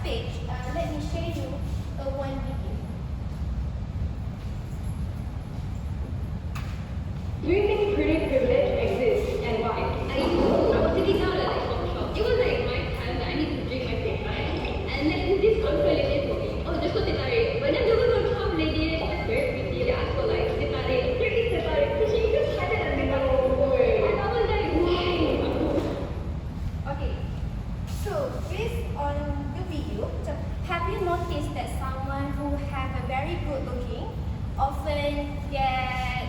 page, let me share you one video. Do you think pretty privilege exists and why? I was sitting down at a coffee shop. It was like my time that I need to drink my tea, right? And then this control lady told me, oh, just go teh tarik. But then there was a top lady, that's very pretty. They asked for like teh tarik. There is teh tarik. So she just had it and I was like, wow. Okay, so based on the video, have you noticed that someone who have a very good looking often get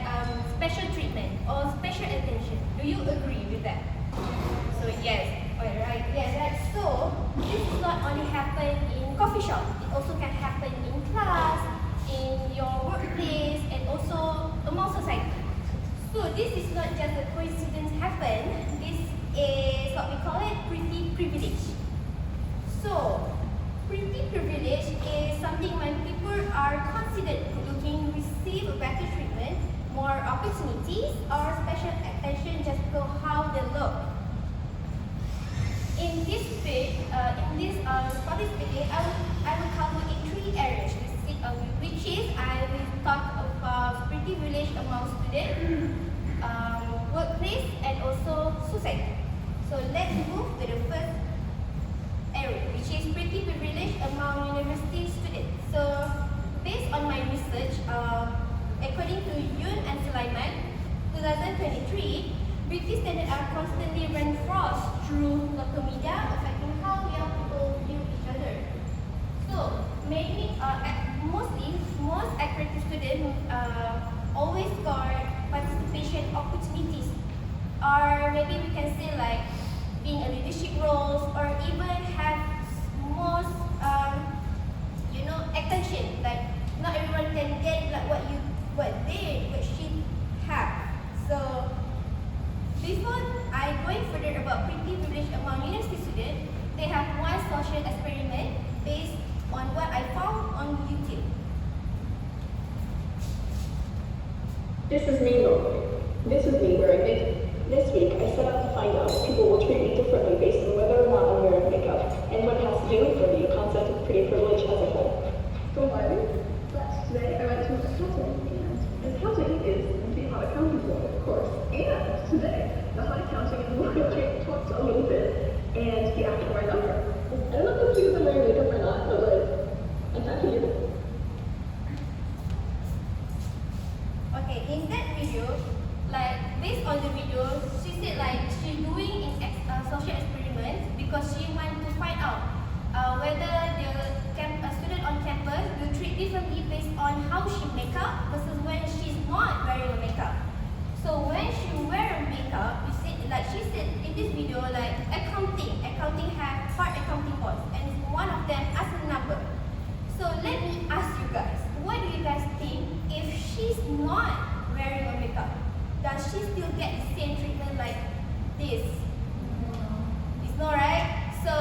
special treatment or special attention? Do you agree with that? So yes, alright, yes, right. So this does not only happen in coffee shop, it also can happen in class, in your workplace, and also among society. So this is not just a coincidence happen, this is what we call it pretty privilege. So pretty privilege is something when people are considered good looking, receive a better treatment, more opportunities, or special attention just because how they look. In this this video, I will cover in 3 areas, which is I will talk about pretty privilege among students, workplace, and also society. So let's move to the first area, which is pretty privilege among university students. So based on my research, according to Yoon and Sulaiman, 2023, British standards are constantly reinforced through local media, affecting how young people view each other. So most accredited students always got participation opportunities, or maybe we can say like being a leadership roles, or even have most attention. Like not everyone can get like what she have. So before I going further about pretty privilege among university students, they have one social experiment based on what I found on YouTube. This is me where I think this week I set out to find out if people will treat me differently based on whether or not I'm wearing makeup, and what it has to do for the concept of pretty privilege as a whole. Don't worry, but today I went to an accountant, and accounting is the hot accounting world, of course. And today, the hot accounting in the world talked a little bit, and he asked for my number. I don't know if it's because I'm wearing makeup or not, but like, I'm happy to. Okay, in that video, like based on the video, she said like she's doing social experiments because she want to find out whether a student on campus will treat differently based on how she make up versus when she's not wearing a makeup. So when she wear a makeup, she said in this video like accounting have 5 accounting boards, and one of them has a number. So let me ask you guys, what do you guys think if she's not wearing a makeup? Does she still get the same treatment like this? It's not right. So,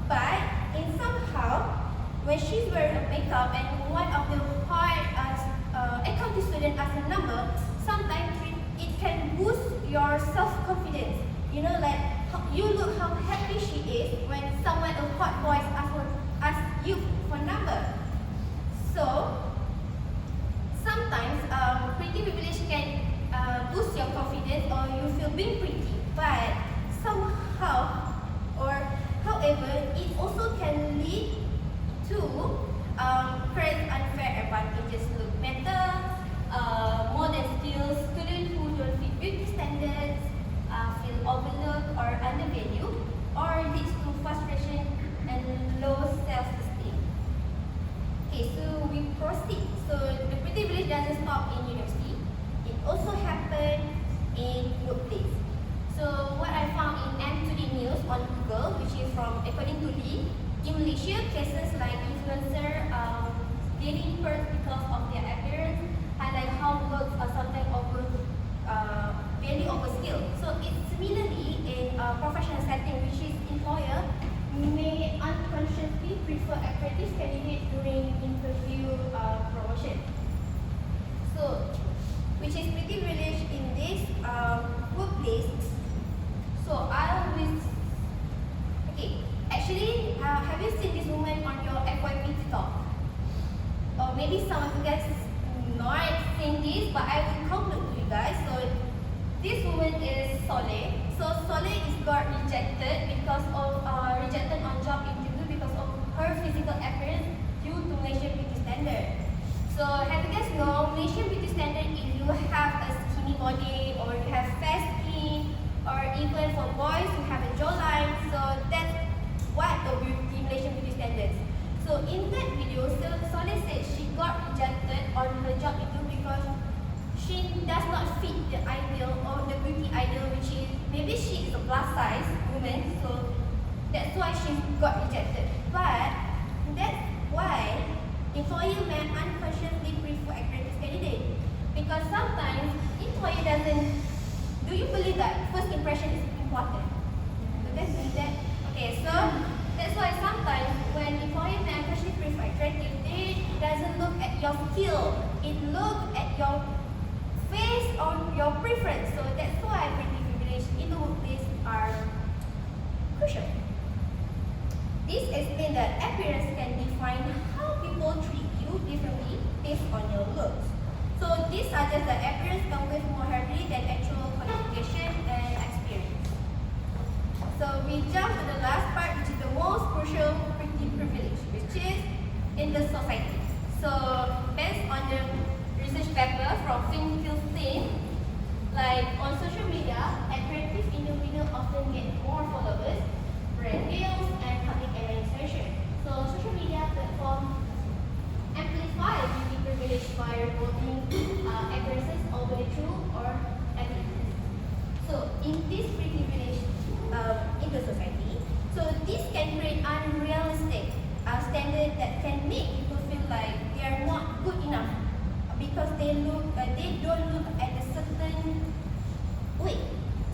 but in somehow, when she's wearing a makeup and one of the hard accounting student as a number, sometimes it can boost your self-confidence. You know, like you look how happy she is when someone a hot voice asks you for number. So sometimes pretty privilege can boost your confidence, or you feel being pretty, but somehow or however it also can lead to create unfair advantages. Look better, more than skills, students who don't fit beauty standards feel overlooked or undervalued, or leads to frustration and low self-esteem. Okay, so we proceed. So the pretty privilege doesn't stop in university. It also happens in workplace. So what I found in M2D News on Google, which is from according to Lee, in Malaysia, cases like influencer getting hurt because of their appearance highlight how works are sometimes very over skill. So it's similarly in a professional setting, which is employer may unconsciously prefer accredited candidates during interview promotion. So, which is pretty privileged in this workplace. So I always, okay, actually, have you seen this woman on maybe some of you guys not seen this, but I will conclude to you guys. So this woman is Soleh. So Soleh is got rejected because of rejected on job interview because of her physical appearance due to Malaysian beauty standard. So have you guys know Malaysian beauty standard, if you have a skinny body or you have fair skin, or even for boys who have a jawline, so that's what the Malaysian beauty standards. So in that video, Soleh said she got rejected on her job interview because she does not fit the ideal or the beauty ideal, which is maybe she is a plus size woman, so that's why she got rejected. But that's why employer may unconsciously prefer attractive candidate, because sometimes employer doesn't. Do you believe that first impression is important? Do you guys believe that? Okay, so that's why sometimes when employer may unconsciously prefer attractive, it doesn't look at your skill. It looks at your face or your preference. So that's why pretty privilege in the workplace are crucial. This explains that appearance can define how people treat you differently based on your looks. So this suggests that appearance comes with more heavily than actual qualification and experience. So we jump to the last part, which is the most crucial pretty privilege, which is in the society. So based on the research paper from Finkelstein, like on social media, attractive individuals often get more followers, brand deals, and public administration. So social media platforms amplify beauty privilege by promoting appearances over the truth or abilities. So in this pretty privilege in the society, so this can create unrealistic standards that can make people feel like they are not good enough because they don't look at a certain way.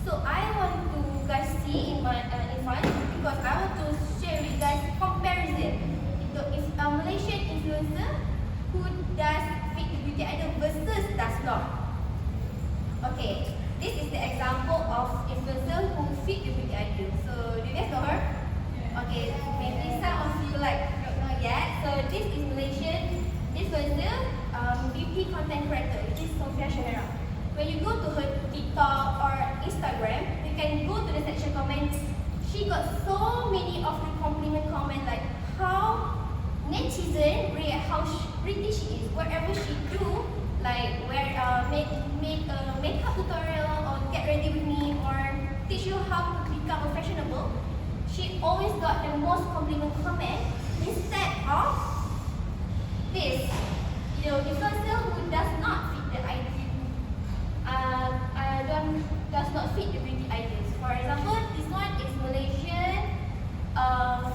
So I want to guys see in my in front, because I want to share with you guys comparison. If a Malaysian influencer who does fit the beauty ideal versus does not. Okay, this is the example of influencer who fit the beauty ideal. So do you guys know her? Okay, maybe some of you like don't know yet. So this is Malaysian influencer, beauty content creator, which is Sophia Shahera. When you go to her TikTok or Instagram, you can go to the section comments. She got so many of the compliment comment, like how netizen react, how pretty she is, whatever she do, like make a makeup tutorial or get ready with me or teach you how to become fashionable. She always got the most compliment comment instead of this, influencer who does not fit the ideal, does not fit the beauty ideals. For example, this one is Malaysian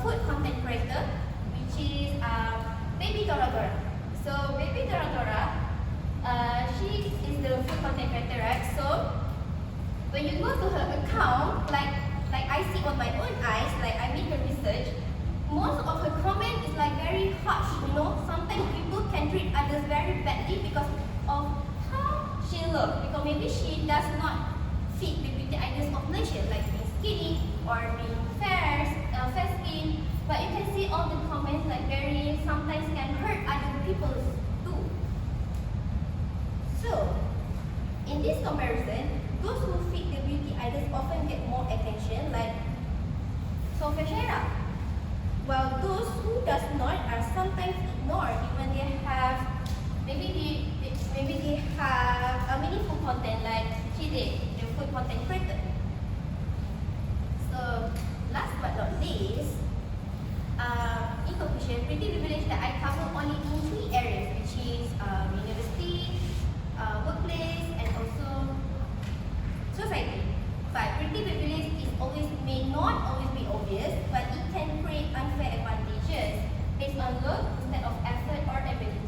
food content creator, which is Baby Dora Dora. So Baby Dora Dora, she is the food content creator, right? So when you go to her account, like I see on my own eyes, like I made the research, most of her comment is like very harsh. Sometimes people can treat others very badly because of how she looks. Because maybe she does not fit the beauty ideals of Malaysia, like being skinny or being fair skin. But you can see all the comments like very sometimes can hurt other people too. So in this comparison, those who fit the beauty ideals often get more attention, like Sophia Shahera, while those who does not are sometimes ignored even they have maybe they have a meaningful content like she did, the food content creator. So last but not least, in conclusion, pretty privilege that I cover only in 3 areas, which is university, workplace, and also society. But pretty privilege may not always be obvious, but it can create unfair advantages based on look instead of effort or ability.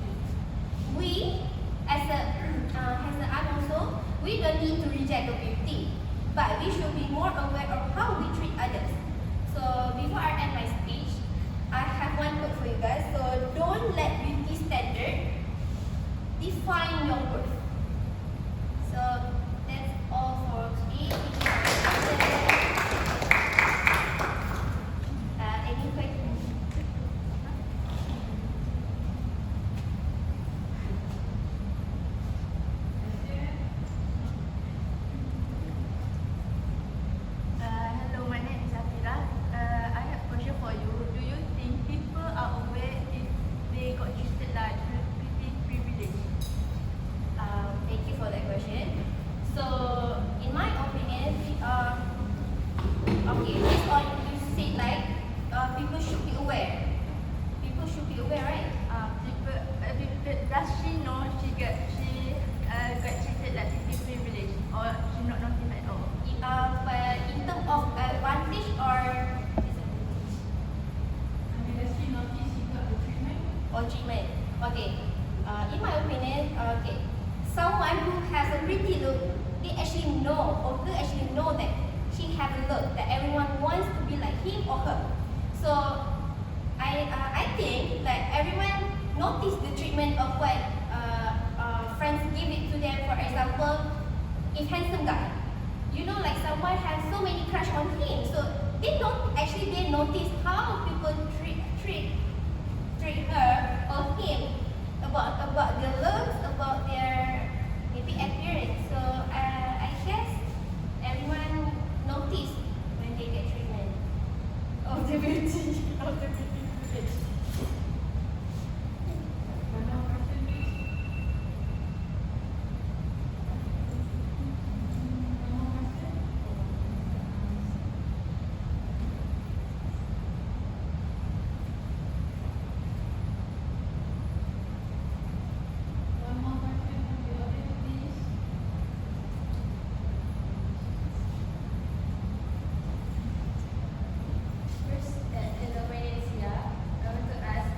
We, as an art also, we don't need to reject the beauty, but we should be more aware of how we treat others. So before I end my speech, I have one quote for you guys. So don't let beauty standard define your worth. So that's all for today. Any questions? Okay, based on you said like people should be aware. People should be aware, right? Does she know she got treated like people privilege, or she not nothing at all? But in terms of advantage or Does she notice she got the treatment? treatment. Okay. In my opinion, okay, someone who has a pretty look, they actually know or they actually know that she has a look that everyone wants to be like him or her. So I think like everyone notice the treatment of what friends give it to them. For example, if handsome guy, you know, like someone has so many crush on him, so they don't actually they notice how people treat her or him about their looks, about their maybe appearance. So I guess everyone notice when they get treatment of the beauty of the beauty privilege. One more question, please. One more question. One more question from the audience, please. First, hello, my name is Sia. I want to ask,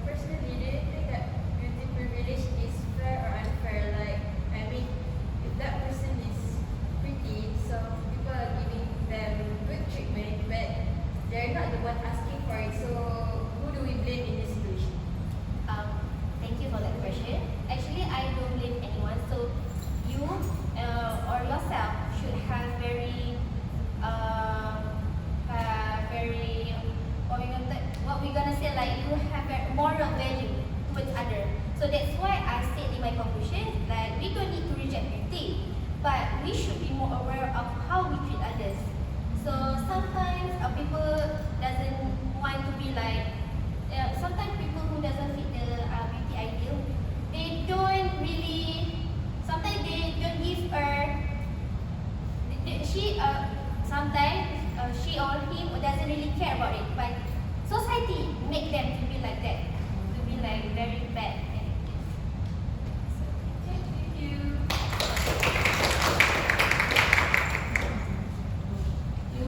personally, do you think that beauty privilege is fair or unfair? Like, I mean, if that person is pretty, so people are giving them good treatment, but they're not the one asking for it. So, who do we blame in this situation? Thank you for that question. Actually, I don't blame anyone. So you or yourself should have very what we gonna say, like you have a moral value towards other. So that's why I said in my conclusion that we don't need to reject beauty, but we should be more aware of how we treat others. So sometimes people doesn't want to be like sometimes people who doesn't